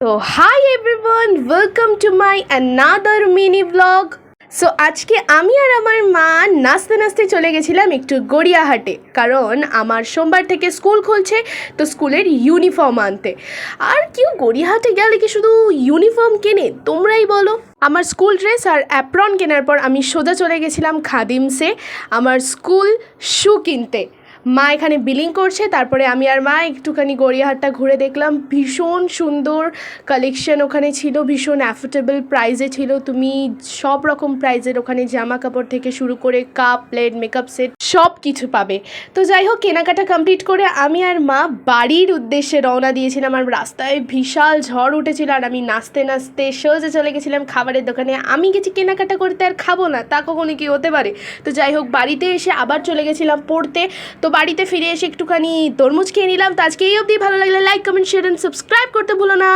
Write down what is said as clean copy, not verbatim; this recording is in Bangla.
তো hi everyone, welcome to my another mini blog. So আজকে আমি আর আমার মা নাচতে নাচতে চলে গেছিলাম একটু গড়িয়াহাটে, কারণ আমার সোমবার থেকে স্কুল খুলছে, তো স্কুলের ইউনিফর্ম আনতে। আর কেউ গড়িয়াহাটে গেলে কি শুধু ইউনিফর্ম কেনে, তোমরাই বলো। আমার স্কুল ড্রেস আর অ্যাপ্রন কেনার পর আমি সোজা চলে গেছিলাম খাদিমসে আমার স্কুল শু কিনতে। মা এখানে বিলিং করছে, তারপরে আমি আর মা একটুখানি গড়িয়াহাটটা ঘুরে দেখলাম। ভীষণ সুন্দর কালেকশন ওখানে ছিল, ভীষণ অ্যাফোর্ডেবল প্রাইসে ছিল। তুমি সব রকম প্রাইজের ওখানে জামা কাপড় থেকে শুরু করে কাপ প্লেট মেকআপ সেট সব কিছু পাবে। তো যাই হোক, কেনাকাটা কমপ্লিট করে আমি আর মা বাড়ির উদ্দেশ্যে রওনা দিয়েছিলাম। আর রাস্তায় বিশাল ঝড় উঠেছিল, আর আমি নাচতে নাচতে সোজা চলে গেছিলাম খাবারের দোকানে। আমি গেছি কেনাকাটা করতে, আর খাবো না তা কখনো কি হতে পারে? তো যাই হোক, বাড়িতে এসে আবার চলে গেছিলাম পড়তে। তো বাড়িতে ফিরে এসে একটুখানি তরমুজ খেয়ে নিলাম। তো আজকে এই অবধি, ভালো লাগলে like comment share and subscribe করতে ভুলো না।